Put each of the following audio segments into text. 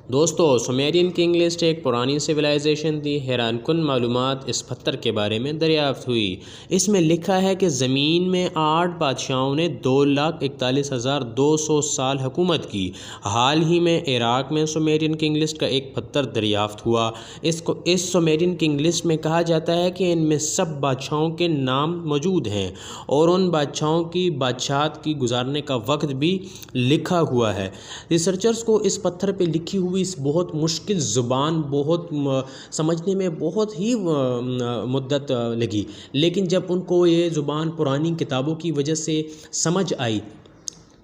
دوستو سمیرین king list ایک پرانی سویلائزیشن تھی۔ حیران کن معلومات اس پتھر کے بارے میں دریافت ہوئی۔ اس میں لکھا ہے کہ زمین میں 8 بادشاہوں نے 2,41,200 سال حکومت کی۔ حال ہی میں عراق میں سمیرین کنگ لسٹ کا ایک پتھر دریافت ہوا۔ اس سمیرین کنگ لسٹ میں کہا جاتا ہے کہ ان میں سب بادشاہوں کے نام موجود ہیں اور ان بادشاہوں کی بادشاہت کی گزارنے کا وقت بھی لکھا ہوا ہے۔ ریسرچرز کو اس پتھر پہ لکھی ہوئی اس بہت مشکل زبان سمجھنے میں بہت ہی مدت لگی، لیکن جب ان کو یہ زبان پرانی کتابوں کی وجہ سے سمجھ آئی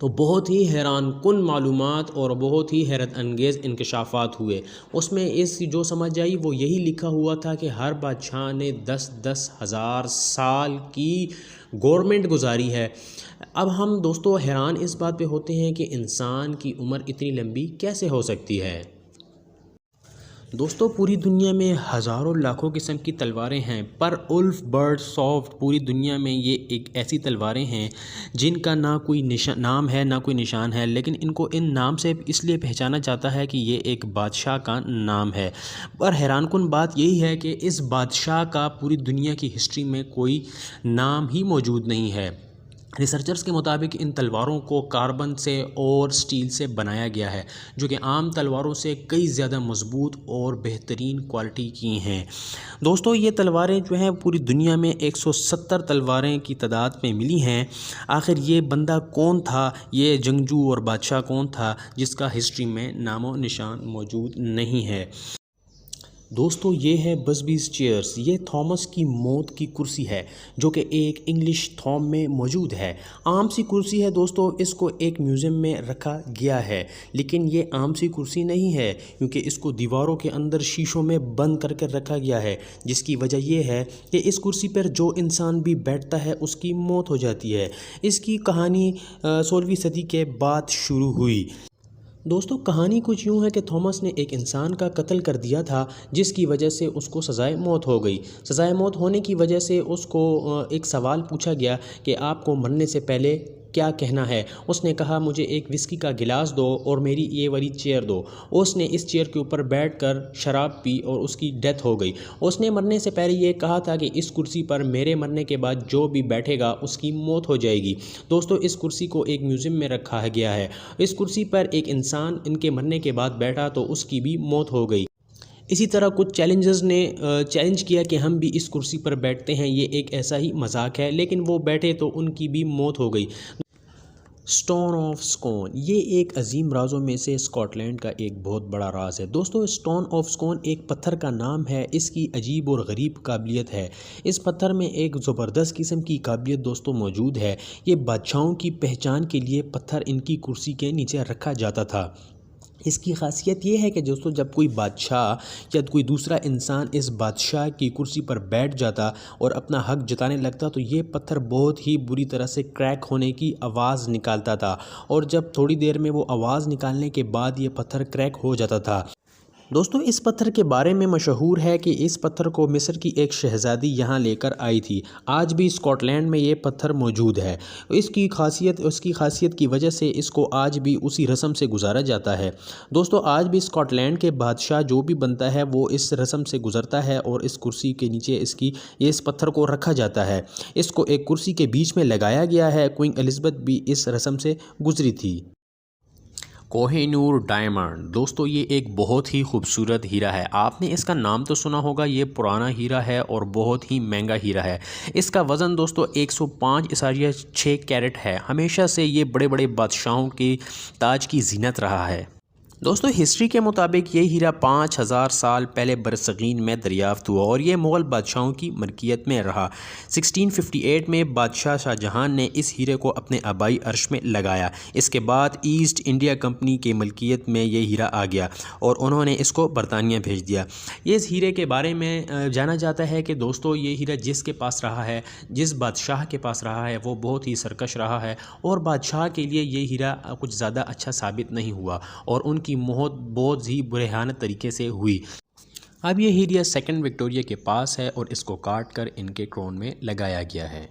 تو بہت ہی حیران کن معلومات اور بہت ہی حیرت انگیز انکشافات ہوئے۔ اس میں جو سمجھ آئی وہ یہی لکھا ہوا تھا کہ ہر بادشاہ نے 10,000 ہزار سال کی گورنمنٹ گزاری ہے۔ اب ہم دوستو حیران اس بات پہ ہوتے ہیں کہ انسان کی عمر اتنی لمبی کیسے ہو سکتی ہے۔ دوستو پوری دنیا میں ہزاروں لاکھوں قسم کی تلواریں ہیں، پر اولف برڈ سافٹ پوری دنیا میں یہ ایک ایسی تلواریں ہیں جن کا نہ کوئی نام ہے نہ کوئی نشان ہے، لیکن ان کو ان نام سے اس لیے پہچانا جاتا ہے کہ یہ ایک بادشاہ کا نام ہے۔ پر حیران کن بات یہی ہے کہ اس بادشاہ کا پوری دنیا کی ہسٹری میں کوئی نام ہی موجود نہیں ہے۔ ریسرچرز کے مطابق ان تلواروں کو کاربن سے اور سٹیل سے بنایا گیا ہے، جو کہ عام تلواروں سے کئی زیادہ مضبوط اور بہترین کوالٹی کی ہیں۔ دوستو یہ تلواریں جو ہیں پوری دنیا میں 170 تلواریں کی تعداد میں ملی ہیں۔ آخر یہ بندہ کون تھا، یہ جنگجو اور بادشاہ کون تھا جس کا ہسٹری میں نام و نشان موجود نہیں ہے؟ دوستو یہ ہے بزبیز چیئرز۔ یہ تھامس کی موت کی کرسی ہے جو کہ ایک انگلش تھوم میں موجود ہے۔ عام سی کرسی ہے دوستو، اس کو ایک میوزیم میں رکھا گیا ہے، لیکن یہ عام سی کرسی نہیں ہے کیونکہ اس کو دیواروں کے اندر شیشوں میں بند کر کے رکھا گیا ہے، جس کی وجہ یہ ہے کہ اس کرسی پر جو انسان بھی بیٹھتا ہے اس کی موت ہو جاتی ہے۔ اس کی کہانی 16ویں صدی کے بعد شروع ہوئی۔ دوستو کہانی کچھ یوں ہے کہ تھامس نے ایک انسان کا قتل کر دیا تھا، جس کی وجہ سے اس کو سزائے موت ہو گئی۔ سزائے موت ہونے کی وجہ سے اس کو ایک سوال پوچھا گیا کہ آپ کو مرنے سے پہلے کیا کہنا ہے؟ اس نے کہا مجھے ایک وسکی کا گلاس دو اور میری یہ والی چیئر دو۔ اس نے اس چیئر کے اوپر بیٹھ کر شراب پی اور اس کی ڈیتھ ہو گئی۔ اس نے مرنے سے پہلے یہ کہا تھا کہ اس کرسی پر میرے مرنے کے بعد جو بھی بیٹھے گا اس کی موت ہو جائے گی۔ دوستو اس کرسی کو ایک میوزیم میں رکھا گیا ہے۔ اس کرسی پر ایک انسان ان کے مرنے کے بعد بیٹھا تو اس کی بھی موت ہو گئی۔ اسی طرح کچھ چیلنجرز نے چیلنج کیا کہ ہم بھی اس کرسی پر بیٹھتے ہیں، یہ ایک ایسا ہی مذاق ہے، لیکن وہ بیٹھے تو ان کی بھی موت ہو گئی۔ سٹون آف سکون یہ ایک عظیم رازوں میں سے اسکاٹ لینڈ کا ایک بہت بڑا راز ہے۔ دوستو سٹون آف سکون ایک پتھر کا نام ہے، اس کی عجیب اور غریب قابلیت ہے۔ اس پتھر میں ایک زبردست قسم کی قابلیت دوستو موجود ہے۔ یہ بادشاہوں کی پہچان کے لیے پتھر ان کی کرسی کے نیچے رکھا جاتا تھا۔ اس کی خاصیت یہ ہے کہ دوستو جب کوئی بادشاہ یا کوئی دوسرا انسان اس بادشاہ کی کرسی پر بیٹھ جاتا اور اپنا حق جتانے لگتا تو یہ پتھر بہت ہی بری طرح سے کریک ہونے کی آواز نکالتا تھا، اور جب تھوڑی دیر میں وہ آواز نکالنے کے بعد یہ پتھر کریک ہو جاتا تھا۔ دوستو اس پتھر کے بارے میں مشہور ہے کہ اس پتھر کو مصر کی ایک شہزادی یہاں لے کر آئی تھی۔ آج بھی اسکاٹ لینڈ میں یہ پتھر موجود ہے۔ اس کی خاصیت کی وجہ سے اس کو آج بھی اسی رسم سے گزارا جاتا ہے۔ دوستو آج بھی اسکاٹ لینڈ کے بادشاہ جو بھی بنتا ہے وہ اس رسم سے گزرتا ہے اور اس کرسی کے نیچے اس پتھر کو رکھا جاتا ہے۔ اس کو ایک کرسی کے بیچ میں لگایا گیا ہے۔ کوئن الزبتھ بھی اس رسم سے گزری تھی۔ کوہ نور ڈائمنڈ دوستو یہ ایک بہت ہی خوبصورت ہیرا ہے۔ آپ نے اس کا نام تو سنا ہوگا، یہ پرانا ہیرا ہے اور بہت ہی مہنگا ہیرا ہے۔ اس کا وزن دوستو 105.6 کیرٹ ہے۔ ہمیشہ سے یہ بڑے بڑے بادشاہوں کے تاج کی زینت رہا ہے۔ دوستو ہسٹری کے مطابق یہ ہیرا 5000 سال پہلے برصغیر میں دریافت ہوا اور یہ مغل بادشاہوں کی ملکیت میں رہا۔ 1658 میں بادشاہ شاہ جہان نے اس ہیرے کو اپنے آبائی عرش میں لگایا۔ اس کے بعد ایسٹ انڈیا کمپنی کے ملکیت میں یہ ہیرا آ گیا اور انہوں نے اس کو برطانیہ بھیج دیا۔ اس ہیرے کے بارے میں جانا جاتا ہے کہ دوستو یہ ہیرا جس کے پاس رہا ہے، جس بادشاہ کے پاس رہا ہے، وہ بہت ہی سرکش رہا ہے اور بادشاہ کے لیے یہ ہیرا کچھ زیادہ اچھا ثابت نہیں ہوا اور ان کی موت بہت ہی برہنہ طریقے سے ہوئی۔ اب یہ ہیرا سیکنڈ وکٹوریہ کے پاس ہے اور اس کو کاٹ کر ان کے کرون میں لگایا گیا ہے۔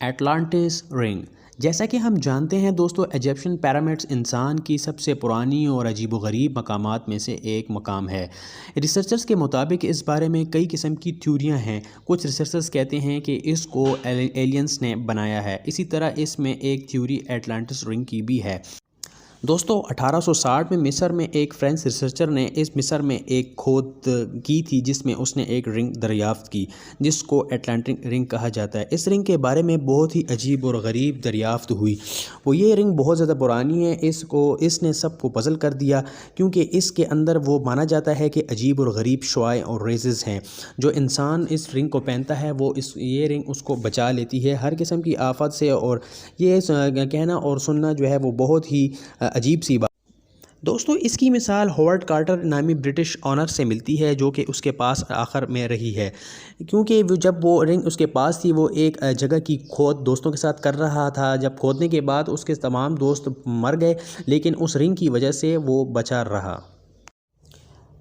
اٹلانٹس رنگ جیسا کہ ہم جانتے ہیں دوستو، ایجپشن پیرامڈز انسان کی سب سے پرانی اور عجیب و غریب مقامات میں سے ایک مقام ہے۔ ریسرچرز کے مطابق اس بارے میں کئی قسم کی تھیوریاں ہیں۔ کچھ ریسرچرز کہتے ہیں کہ اس کو ایلینز نے بنایا ہے۔ اسی طرح اس میں ایک تھیوری اٹلانٹس رنگ کی بھی ہے۔ دوستو 1860 میں مصر میں ایک فرینچ ریسرچر نے اس مصر میں ایک کھود کی تھی جس میں اس نے ایک رنگ دریافت کی جس کو اٹلانٹک رنگ کہا جاتا ہے۔ اس رنگ کے بارے میں بہت ہی عجیب اور غریب دریافت ہوئی۔ وہ یہ رنگ بہت زیادہ پرانی ہے، اس نے سب کو پزل کر دیا کیونکہ اس کے اندر وہ مانا جاتا ہے کہ عجیب اور غریب شعاع اور ریزز ہیں۔ جو انسان اس رنگ کو پہنتا ہے وہ یہ رنگ اس کو بچا لیتی ہے ہر قسم کی آفت سے، اور یہ کہنا اور سننا جو ہے وہ بہت ہی عجیب سی بات۔ دوستو اس کی مثال ہوارڈ کارٹر نامی برٹش آنر سے ملتی ہے جو کہ اس کے پاس آخر میں رہی ہے، کیونکہ جب وہ رنگ اس کے پاس تھی وہ ایک جگہ کی کھود دوستوں کے ساتھ کر رہا تھا۔ جب کھودنے کے بعد اس کے تمام دوست مر گئے لیکن اس رنگ کی وجہ سے وہ بچا رہا۔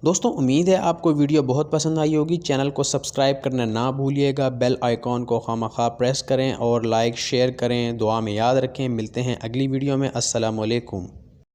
دوستوں امید ہے آپ کو ویڈیو بہت پسند آئی ہوگی۔ چینل کو سبسکرائب کرنا نہ بھولیے گا، بیل آئیکن کو خواہ پریس کریں اور لائک شیئر کریں۔ دعا میں یاد رکھیں۔ ملتے ہیں اگلی ویڈیو میں۔ السلام علیکم۔